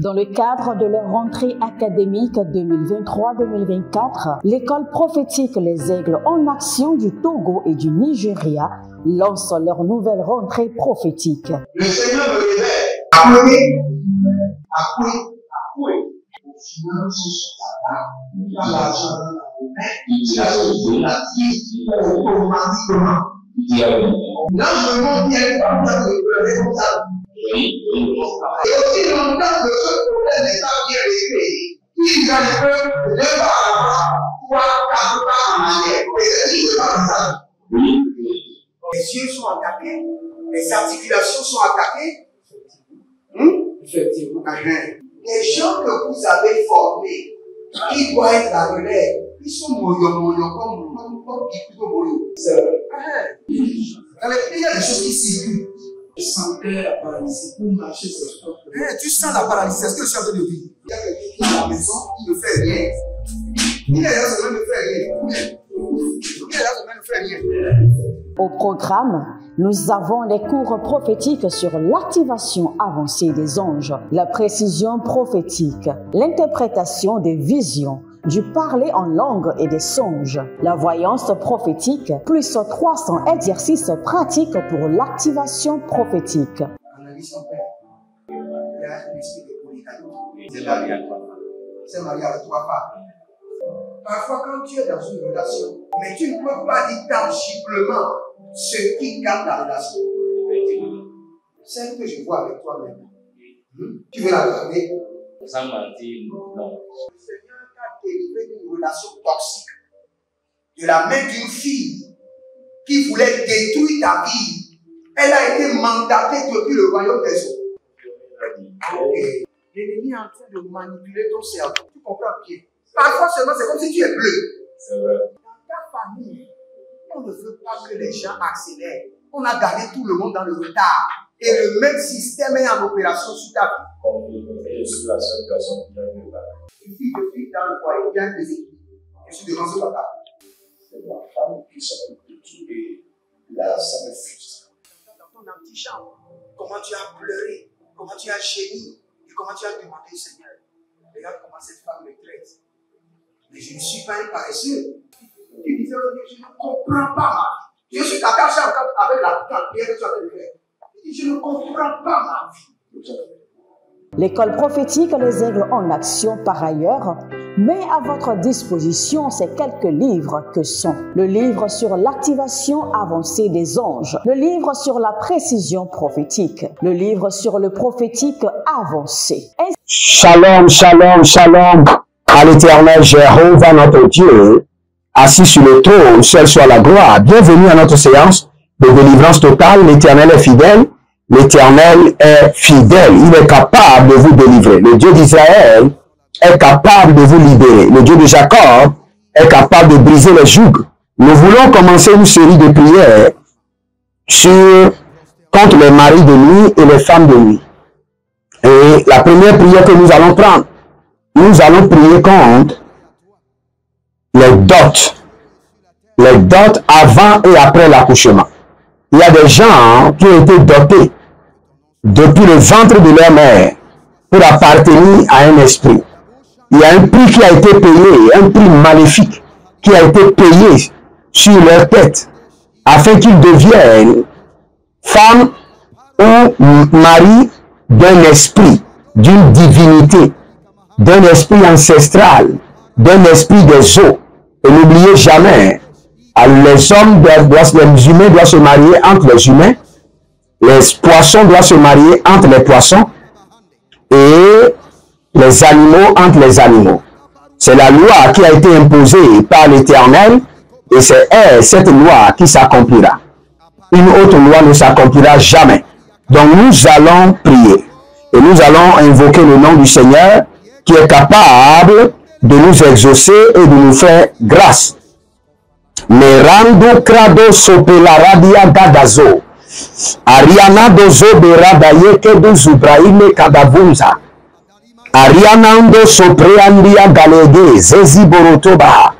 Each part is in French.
Dans le cadre de leur rentrée académique 2023-2024, l'école prophétique Les Aigles en Action du Togo et du Nigeria lance leur nouvelle rentrée prophétique. Le Seigneur me révèle. Appelez. Au final, il y a l'argent dans la vie, automatiquement. Là, je me montre bien le responsable. Et aussi longtemps que ce problème n'est pas bien réglé, il y a un peu de pas à l'avant, 3, 4 pas en arrière. Et c'est pas ça. Les yeux sont attaqués, les articulations sont attaquées. Effectivement. Les gens que vous avez formés, qui doivent être la relève, ils sont moyo comme plutôt moyo. C'est vrai. Dans les pays, il y a des choses qui circulent. Je sentais la paralysie pour marcher sur ce corps. Tu sens la paralysie, c'est ce que je suis en train de dire. Il y a quelqu'un qui est à la maison, il ne fait rien. Il est là, ça ne fait rien. Il est là, ça ne fait rien. Au programme, nous avons les cours prophétiques sur l'activation avancée des anges, la précision prophétique, l'interprétation des visions, du parler en langue et des songes, la voyance prophétique, plus 300 exercices pratiques pour l'activation prophétique. Analyse ton père. Il y a un esprit de polygamie. C'est marié à 3 femmes. C'est marié à 3 femmes. Parfois, quand tu es dans une relation, mais tu ne peux pas dire tangiblement ce qui garde la relation. Celle que je vois avec toi-même. Tu veux la garder? Sans mentir, non. Le Seigneur t'a délivré d'une relation toxique. De la main d'une fille qui voulait détruire ta vie. Elle a été mandatée depuis le royaume des eaux. Et l'ennemi est en train de manipuler ton cerveau. Tu comprends bien? Parfois seulement, c'est comme si tu es bleu. C'est vrai. Dans ta famille, on ne veut pas que les gens accélèrent. On a gardé tout le monde dans le retard. Et le même système est en opération sur ta vie. Je suis la seule personne qui a vu là. Une fille de fille dans le foyer, bien déséquilibrée. Je suis devant ce papa. C'est ma femme qui s'occupe de tout et là, ça me frustre. Dans ton antichambre, comment tu as pleuré, comment tu as gémi et comment tu as demandé au Seigneur. Regarde comment cette femme me traite. Mais je ne suis pas un paresseux. Tu disais, je ne comprends pas ma vie. Je suis attaché avec la prière que tu as fait de faire. Je ne comprends pas ma vie. L'école prophétique Les Aigles en Action, par ailleurs, met à votre disposition ces quelques livres que sont le livre sur l'activation avancée des anges, le livre sur la précision prophétique, le livre sur le prophétique avancé. Shalom, shalom, shalom à l'Éternel Jéhovah notre Dieu, assis sur le trône, seul soit la gloire. Bienvenue à notre séance de délivrance totale. L'Éternel est fidèle. L'Éternel est fidèle. Il est capable de vous délivrer. Le Dieu d'Israël est capable de vous libérer. Le Dieu de Jacob est capable de briser les jougs. Nous voulons commencer une série de prières contre les maris de nuit et les femmes de nuit. Et la première prière que nous allons prendre, nous allons prier contre les dots. Les dots avant et après l'accouchement. Il y a des gens qui ont été dotés depuis le ventre de leur mère pour appartenir à un esprit. Il y a un prix qui a été payé, un prix maléfique qui a été payé sur leur tête afin qu'ils deviennent femmes ou maris d'un esprit, d'une divinité, d'un esprit ancestral, d'un esprit des eaux. Et n'oubliez jamais, les humains doivent se marier entre les humains, les poissons doivent se marier entre les poissons et les animaux entre les animaux. C'est la loi qui a été imposée par l'Éternel et c'est cette loi qui s'accomplira. Une autre loi ne s'accomplira jamais. Donc nous allons prier et nous allons invoquer le nom du Seigneur qui est capable de nous exaucer et de nous faire grâce. Merando crado sopela radia gadazo. Ariana dozo beradaye kedu zubraime kadavunza. Arianando sopreandia galege zezi borotoba.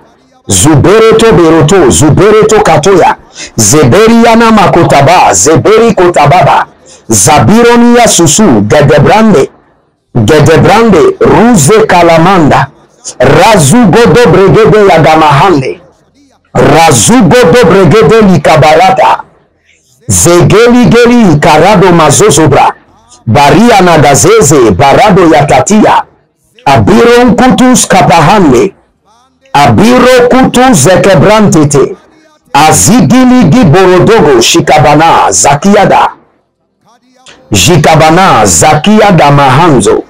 Zubereto beroto, zubereto katoya. Zeberiana makotaba, zeberi kotababa. Zabironia susu, gadebrande. Gedebrande, Ruze Kalamanda, Razugodo Bregede Yagamahande, Razugodo Bregede Likabarata, Zegeli Geli Karado Mazozobra, Baria Nagazeze, Barado Yatatia, Abiron Kutus Kapahande, Abiro Kutus Zekebrantete, Azigili Giborodogo Shikabana, Zakiada, Jikabana, Zakiada Mahanzo,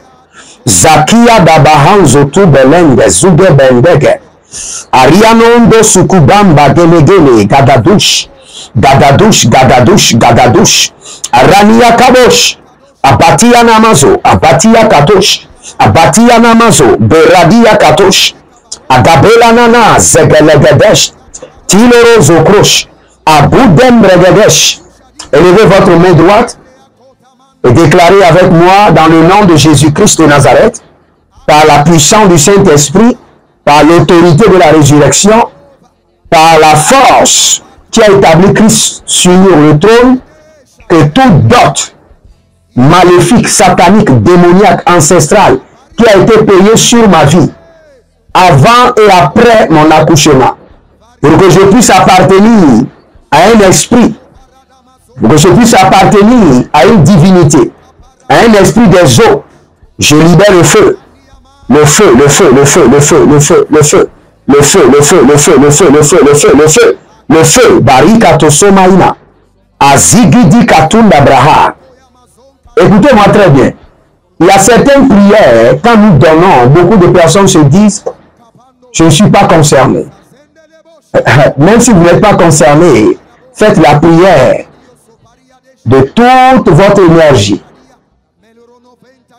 Zakiada Bahanzo Tubelende, Zuge Bendege, Arianondo Sukubamba Gelegele, Gadadush, Gadadush, Gadadush, Gadadush, Arania Kadosh, Abatia Namazo, Abatia Katosh, Abatia Namazo, Beradia Katosh, Agabela Nana, Zegelegedesh, Tiloro Zokrosh, Aboudem Regedesh. Élevez votre main droite et déclarez avec moi dans le nom de Jésus-Christ de Nazareth, par la puissance du Saint-Esprit, par l'autorité de la résurrection, par la force qui a établi Christ sur le trône, que toute dot maléfique, satanique, démoniaque, ancestrale, qui a été payée sur ma vie, avant et après mon accouchement, pour que je puisse appartenir à un esprit, pour que je puisse appartenir à une divinité, à un esprit des eaux, je libère le feu. Le feu, le feu, le feu, le feu, le feu, le feu, le feu, le feu, le feu, le feu, le feu, le feu, le feu, le feu, Barika Tosomaïna, Azigidi Katunda Braha. Écoutez-moi très bien. Il y a certaines prières, quand nous donnons, beaucoup de personnes se disent, je ne suis pas concerné. Même si vous n'êtes pas concerné, faites la prière de toute votre énergie.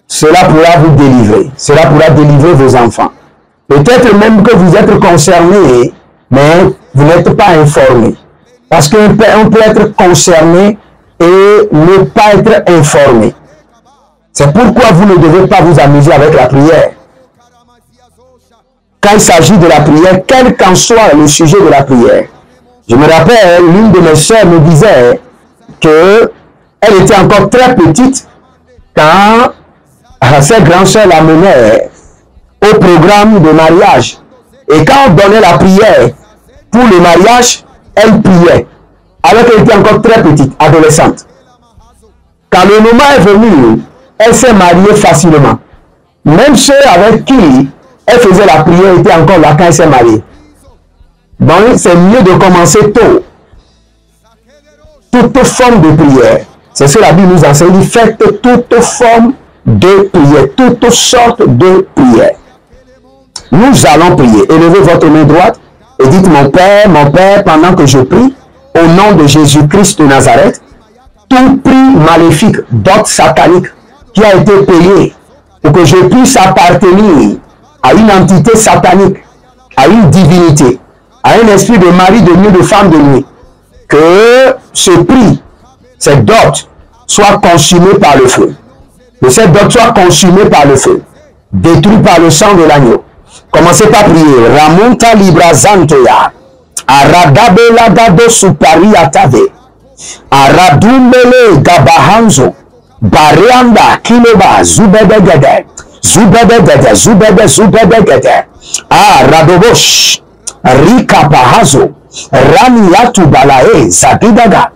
Cela pourra vous délivrer. Cela pourra délivrer vos enfants. Peut-être même que vous êtes concerné, mais vous n'êtes pas informé. Parce qu'on peut être concerné et ne pas être informé. C'est pourquoi vous ne devez pas vous amuser avec la prière. Quand il s'agit de la prière, quel qu'en soit le sujet de la prière. Je me rappelle, l'une de mes sœurs me disait qu'elle était encore très petite quand ses grandes sœurs l'amenaient au programme de mariage. Et quand on donnait la prière pour le mariage, elle priait. Alors qu'elle était encore très petite, adolescente. Quand le moment est venu, elle s'est mariée facilement. Même ceux avec qui elle faisait la prière étaient encore là quand elle s'est mariée. Donc c'est mieux de commencer tôt. Toute forme de prière. C'est ce que la Bible nous enseigne. Faites toute forme de prière. Toutes sortes de prières. Nous allons prier. Élevez votre main droite et dites mon Père, pendant que je prie, au nom de Jésus-Christ de Nazareth, tout prix maléfique, dot satanique, qui a été payé pour que je puisse appartenir à une entité satanique, à une divinité, à un esprit de mari de nuit, de femme de nuit, que ce prix, cette dot, soit consumé par le feu. Que cette dot soit consumée par le feu, détruit par le sang de l'agneau. Commencez par prier. Ramonta libra zantoya. Aradabela gado supari atave. Aradumbele gabahanzo. Barianda kiloba zubedegede. Zubedegede, zubedegede. Aradobosh. Rika pahazo. Ramiatu balae zabidaga.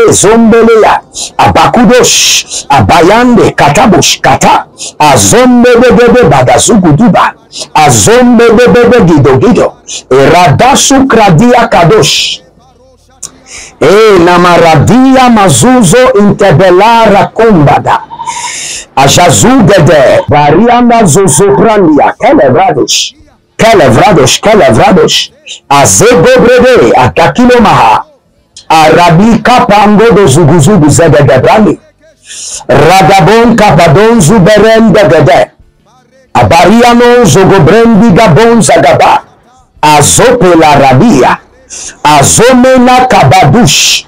Zombele ya. Abakudosh. Abayande katabosh kata. Azombele bagazuguduba. Azombele gido. Eradasu kradia kadosh. Namaradia mazuzo intebelara kumbada. Ajazugede. Varianda zozobrandia. Kelevradosh. Azegobrede. Akakilomaha. Arabi kapango do zuguzugu zedegebrani. Radabon kapadon zuberen degede. Abariano zogobrendi gabon zagaba. Azope la rabia. Azomena kabadush.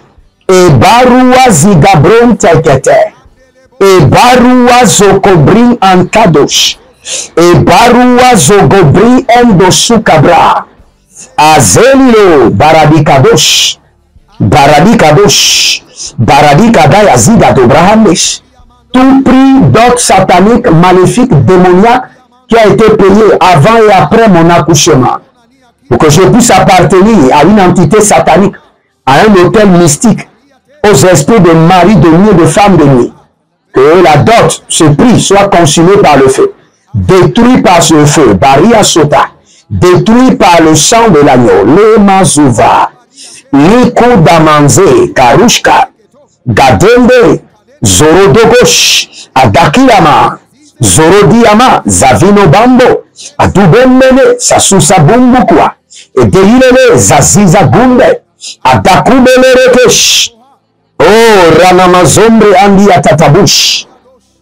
Ebarua zigabron tekete. Ebarua zokobrin ankadosh. Ebarua zogobrin endosukabra. Azelilo baradikadosh. Baradikadaya ziga dobrahandesh. tout prix dot satanique, maléfique, démoniaque qui a été payé avant et après mon accouchement, pour que je puisse appartenir à une entité satanique, à un hôtel mystique, aux esprits de mari de nuit et de femme de nuit. Que la dot, ce prix, soit consumé par le feu, détruit par ce feu, Baria Sota, détruit par le sang de l'agneau, le Mazouva, Liko Damanze, Karushka, Gadende, Zorodogosh, Adakiyama, Zorodiama, Zavino Bambo, Adubemene, Sasusa Bumbukwa, et Delilele, Zaziza Gumbe, Adakubele Rekesh, oh, Ranamazombre Andi Atatabush,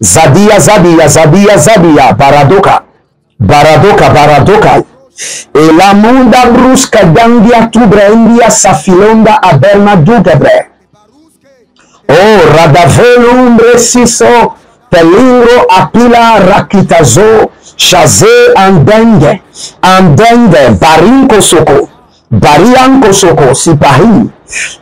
Zadia Zabia, Zabia Zabia, Baradoka, Baradoka, Baradoka, et la Munda Brusca Dangia Tubre India Safilonda Aberna Dugebre, oh, Radavelumbre Siso, Pelingro Apila Rakitazo, Chaze Andenge, Andenge, Barinko Soko, Barianko Soko, Sipahi,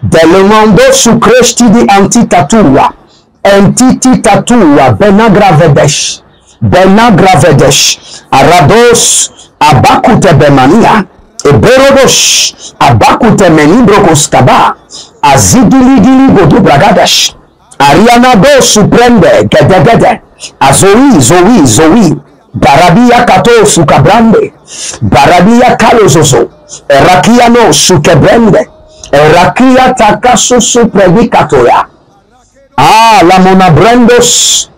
Delemando Sukreshti di Antitatua, Antititatua, Benagravedesh, Benagravedesh, Arados, Abakute Bemania, Eberodosh, Abakute Menibrokostaba, Azigili Godu Bragadesh, Ariana do Suprende, Gedegede, Azoi, Zoi, Zoi, Barabia Kato Sukabrande, Barabia Kalozozo, Erakiano Sukebrende, Erakia Takaso Supredicatoya, ah, la Monabrendos,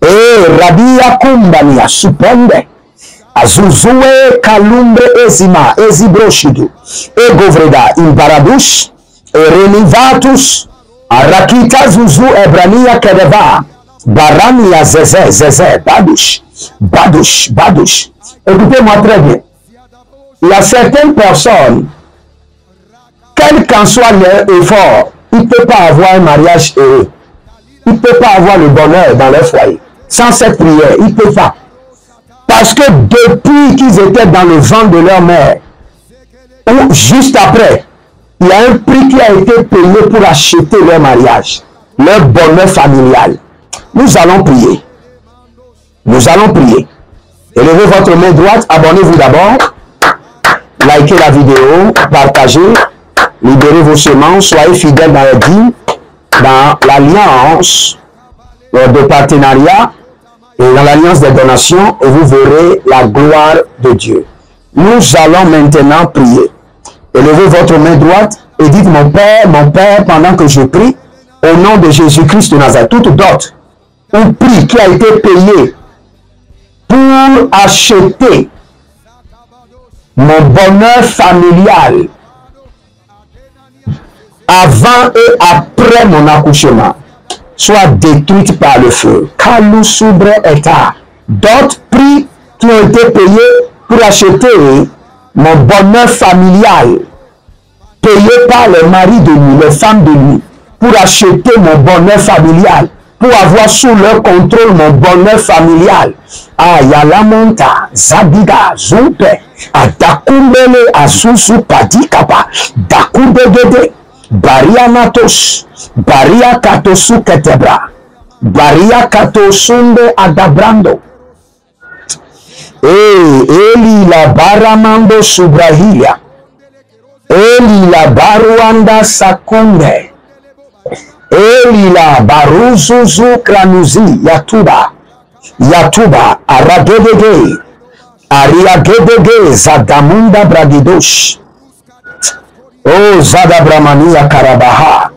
Rabia Kumbania Suprende, Azuzue Kalumbe Ezima, Ezibroshidu, Egovreda, Imbaradush, Erenivatus, Arakita Zuzu Ebrania Kedeva, Barania Zeze, Zeze, Badush, Badush, Badush. Écoutez-moi très bien. Il y a certaines personnes, quel qu'en soit leur effort, ils ne peuvent pas avoir un mariage heureux. Ils ne peuvent pas avoir le bonheur dans leur foyer. Sans cette prière, ils ne peuvent pas. Parce que depuis qu'ils étaient dans le ventre de leur mère, ou juste après, il y a un prix qui a été payé pour acheter leur mariage, leur bonheur familial. Nous allons prier. Nous allons prier. Élevez votre main droite, abonnez-vous d'abord, likez la vidéo, partagez, libérez vos semences, soyez fidèles dans la dîme, dans l'alliance de partenariat et dans l'alliance des donations, et vous verrez la gloire de Dieu. Nous allons maintenant prier. Élevez votre main droite et dites mon Père, pendant que je prie, au nom de Jésus-Christ de Nazareth, toute dot ou prix qui a été payé pour acheter mon bonheur familial avant et après mon accouchement, soit détruite par le feu. Kalou Soubre Eta, d'autres prix qui ont été payés pour acheter mon bonheur familial, payé par les maris de nuit, les femmes de nuit, pour acheter mon bonheur familial, pour avoir sous leur contrôle mon bonheur familial. Ayalamonta, Zabiga, Zumpe, Adakumbele, Azuzu, Padikapa, Dakubegede, Barianatos, Baria Katosu Ketebra, Baria Katosumbe Adabrando, Eli la Baramando Subrahilia, Eli la Baruanda Sakunde, Eli la Baruzuzu Kranuzi, Yatuba, Yatuba, Aragedege, Ariagedege, Zadamunda Bragidosh, O Zadabramania Karabaha,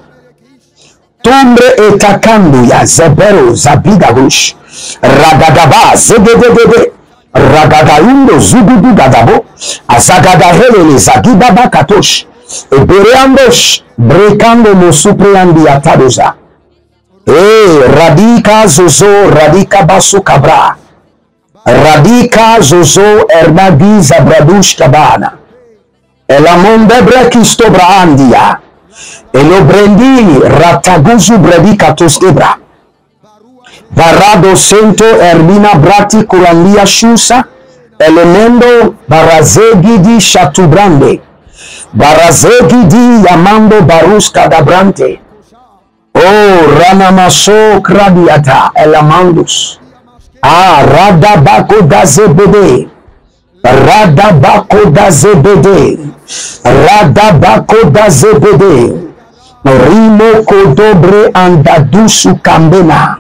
Tumbre etakanduya Zebero Zabigagush, Ragadaba Zegedegede, Ragadaindo Zugudu Gadabo, Azagadahelele Zagibaba Katosh, Ebereandosh, Brekando Mosupreandi Atadoza, Radika Zozo, Radika Basu Cabra, Radika Zozo, Ernadi Zabradush Kabana, Elamonde Brekisto Braandia, Elobrendi Rataguzu Bredikatos Ebra, Barado Sento Ermina Brati Kurandia Shusa, Elemendo Barazegidi Shatubrande, Barazegidi Yamando Baruska Dabrante, Oh, Ranamaso Kradiata, Elamandus. Ah, Radabako Dazebede. Radabako Dazebede. Radabako Dazebede. Rimo Kodobre Andadusu Kambena.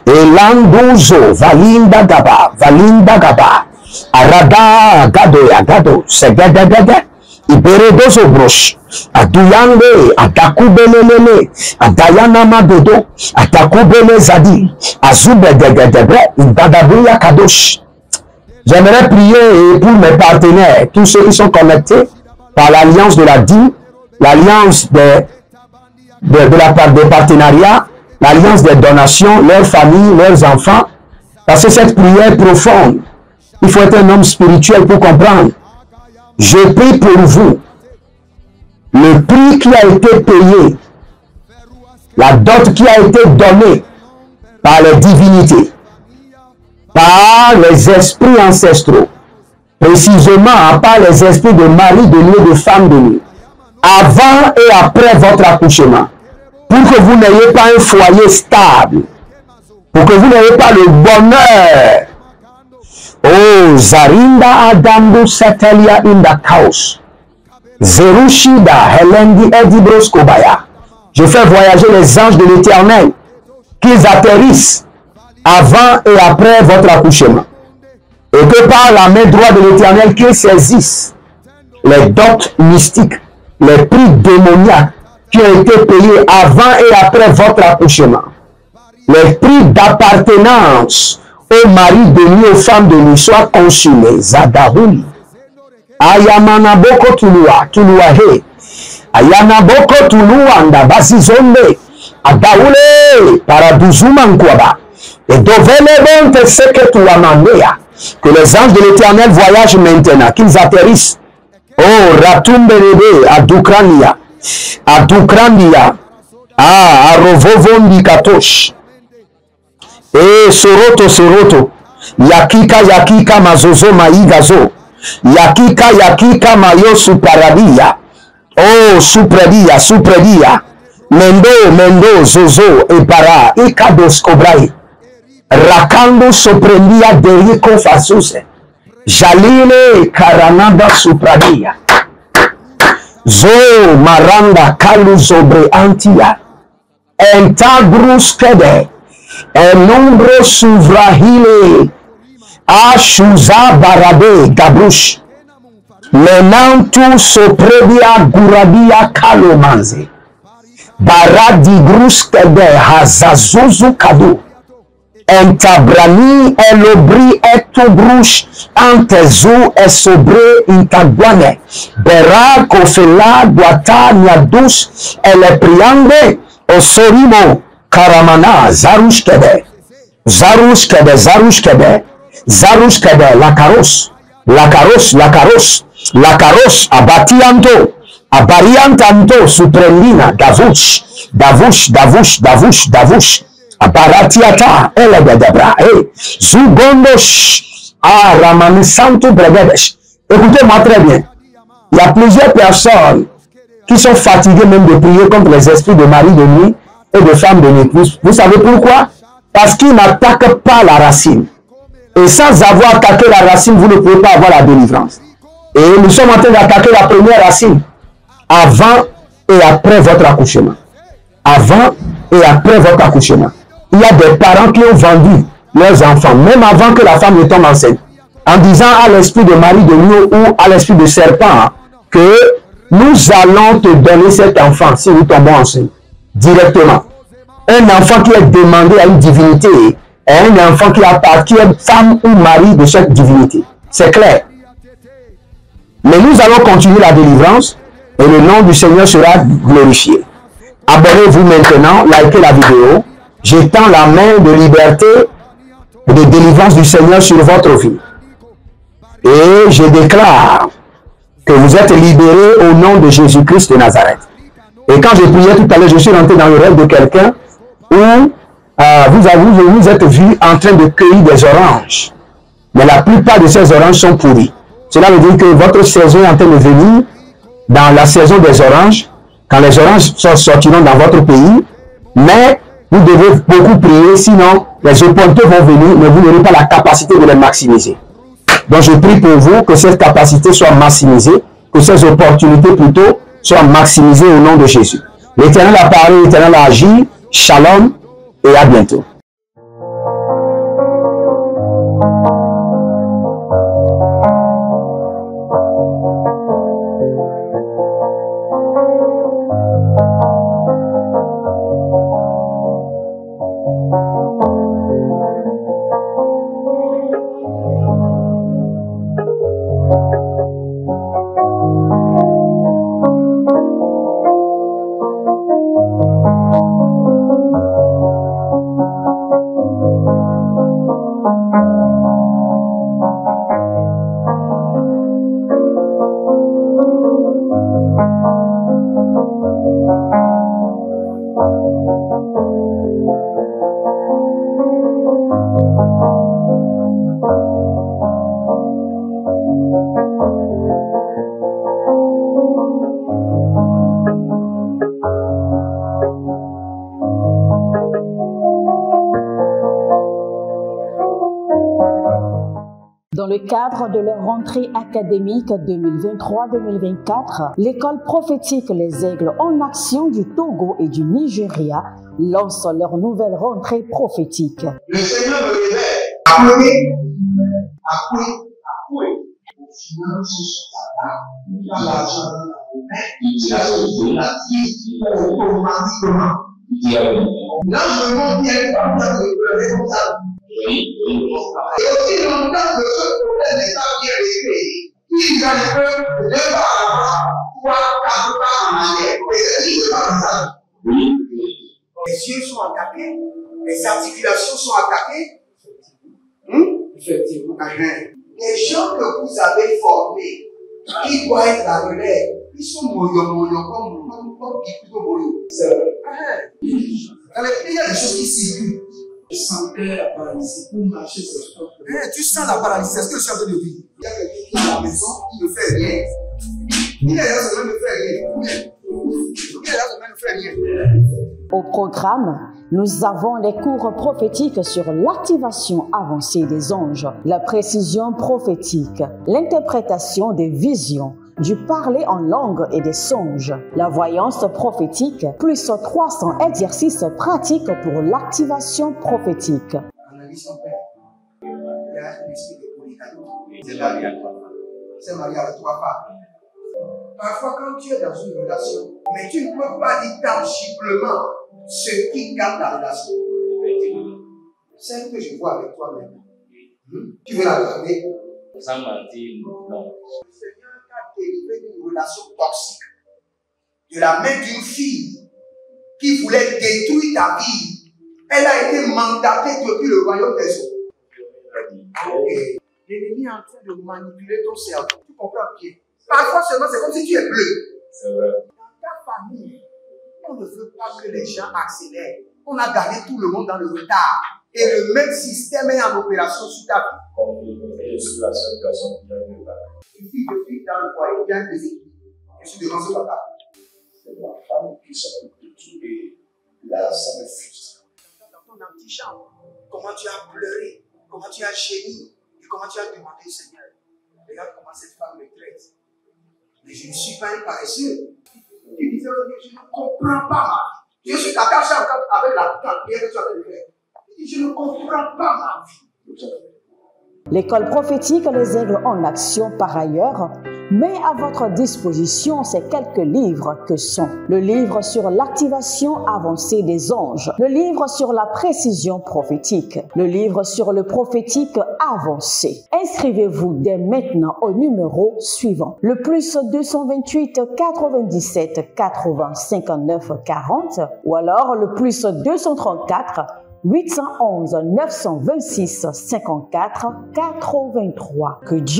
Elanduzo Valinda Gaba. Valinda Gaba. Arada Gado Segedegede. Iberedozo Brosh. Aduyande, Atakubelele, Adayana Madodo, Atakubele Zadi, Azube Degedebre, Ibadabuya Kadosh. J'aimerais prier pour mes partenaires, tous ceux qui sont connectés par l'alliance de la dîme, l'alliance de la part des partenariats, l'alliance des donations, leurs familles, leurs enfants, parce que cette prière profonde, il faut être un homme spirituel pour comprendre. Je prie pour vous. Le prix qui a été payé, la dot qui a été donnée par les divinités, par les esprits ancestraux, précisément par les esprits de mari de nuit et de femme de nuit, avant et après votre accouchement, pour que vous n'ayez pas un foyer stable, pour que vous n'ayez pas le bonheur. Oh, Zarinda Adambu Satelia in the house. Zerushida, Helendi Edibros Kobaya. Je fais voyager les anges de l'Éternel, qu'ils atterrissent avant et après votre accouchement. Et que par la main droite de l'Éternel, qu'ils saisissent les dots mystiques, les prix démoniaques qui ont été payés avant et après votre accouchement. Les prix d'appartenance aux maris de nuit, aux femmes de nuit, soient consumés. Zadahouli. Ayamana boko tulua, tuluahe. Ayana boko tulua, ndabasi zonde. Adaoule, paraduzuma nkwaba. Et dovele bonte seke tuamandea. Que les anges de l'Éternel voyagent maintenant, qu'ils atterrissent. Oh, Ratumbelebe, Adukrania. Adukrania. Ah, Arovovondi Katosh. Eh, Soroto. Yakika, Mazozo, Maigazo. Yakika, Mayo, Suparadia. Oh, Supredia. Mendo, Zozo, Epara, Ikados, Kobrae. Rakando, Soprendia, Derico, Fasuse. Jalile, Karanada, Supradia. Zo, Maranda, Kalu, Zobre, Antia. Entagrus, Kede. El nombre suvrahile. Ashuza Barabe Gabrush Menantu Sopredia Guradia Kalomanze Baradi Gruskede Hazazuzu Kadu Entabrani Elobri Etobrush Antezu Esobre Intagwane Bera Kofela Guata Niadus Elepriande Osorimo Karamana Zarushkede Zarushkede, la carrosse, abatianto, abariantanto, supremina, davush, abaratiata, elegedebra, zugondosh, ramanisanto bregedesh. Écoutez-moi très bien. Il y a plusieurs personnes qui sont fatiguées même de prier contre les esprits de mari de nuit et de femmes de nuit. Vous savez pourquoi? Parce qu'ils n'attaquent pas la racine. Et sans avoir attaqué la racine, vous ne pouvez pas avoir la délivrance. Et nous sommes en train d'attaquer la première racine. Avant et après votre accouchement. Avant et après votre accouchement. Il y a des parents qui ont vendu leurs enfants, même avant que la femme ne tombe enceinte, en disant à l'esprit de mari de nuit ou à l'esprit de serpent que nous allons te donner cet enfant si nous tombons enceinte. Directement. Un enfant qui est demandé à une divinité est un enfant qui appartient femme ou mari de cette divinité. C'est clair. Mais nous allons continuer la délivrance et le nom du Seigneur sera glorifié. Abonnez-vous maintenant, likez la vidéo. J'étends la main de liberté et de délivrance du Seigneur sur votre vie. Et je déclare que vous êtes libérés au nom de Jésus-Christ de Nazareth. Et quand je priais tout à l'heure, je suis rentré dans le rêve de quelqu'un où vous êtes vu en train de cueillir des oranges. Mais la plupart de ces oranges sont pourries. Cela veut dire que votre saison est en train de venir dans la saison des oranges. Quand les oranges sortiront dans votre pays, Mais vous devez beaucoup prier, sinon les opportunités vont venir, mais vous n'aurez pas la capacité de les maximiser. Donc je prie pour vous que cette capacité soit maximisée, que ces opportunités plutôt soient maximisées au nom de Jésus. L'Éternel a parlé, l'Éternel a agi. Shalom et à bientôt. Dans le cadre de leur rentrée académique 2023-2024, l'école prophétique Les Aigles en Action du Togo et du Nigeria lance leur nouvelle rentrée prophétique. Le Seigneur me révèle. Appelez. Au final, il a l'argent dans la main. Il a sauvé la vie automatiquement. Là, je me montre bien comme ça, je pleurais comme ça. Et aussi longtemps que ce problème n'est pas bien réglé, il y a des peuples de par avant, 3, 4 pas en arrière. Et c'est pas ça. Les yeux sont attaqués, les articulations sont attaquées. Effectivement. Les gens que vous avez formés, qui doivent être la relève, ils sont moyons comme plutôt moyons. C'est vrai. Il y a des choses qui circulent. Je sentais la paralysie pour marcher sur ce corps. Tu sens la paralysie, c'est ce que je suis en train de dire. Il y a quelqu'un qui est à la maison, qui ne fait rien. Il est là, ça ne fait rien. Il est là, ça ne fait rien. Au programme, nous avons les cours prophétiques sur l'activation avancée des anges, la précision prophétique, l'interprétation des visions, du parler en langue et des songes, la voyance prophétique, plus 300 exercices pratiques pour l'activation prophétique. Analyse ton père. Il y a un esprit de polygame. C'est marié à 3 femmes. C'est marié à 3 femmes. Parfois, quand tu es dans une relation, mais tu ne peux pas dire tangiblement ce qui garde la relation. Celle que je vois avec toi maintenant. Tu veux la garder? Sans mentir, non. Délivré d'une relation toxique de la main d'une fille qui voulait détruire ta vie. Elle a été mandatée depuis le royaume des eaux. L'ennemi est en train de manipuler ton cerveau. Tu comprends bien? Parfois seulement, c'est comme si tu es bleu. C'est vrai. Dans ta famille, on ne veut pas que les gens accélèrent. On a gardé tout le monde dans le retard. Et le même système est en opération sur ta vie. Je suis la seule personne qui a eu le bac. Une fille de fille dans le foyer, bien des équipes. Je suis devant ce papa. C'est ma femme qui s'occupe de tout et là, ça me frustre. Dans ton antichambre, comment tu as pleuré, comment tu as gémi et comment tu as demandé au Seigneur. Regarde comment cette femme me traite. Mais je ne suis pas un paresseux. Tu disais, je ne comprends pas ma vie. Je suis attaché encore avec la prière que tu as fait de faire. Je ne comprends pas ma vie. L'école prophétique Les Aigles en Action, par ailleurs, met à votre disposition ces quelques livres que sont le livre sur l'activation avancée des anges, le livre sur la précision prophétique, le livre sur le prophétique avancé. Inscrivez-vous dès maintenant au numéro suivant, le plus 228 97 80 59 40 ou alors le plus 234 811 926 54 83. Que Dieu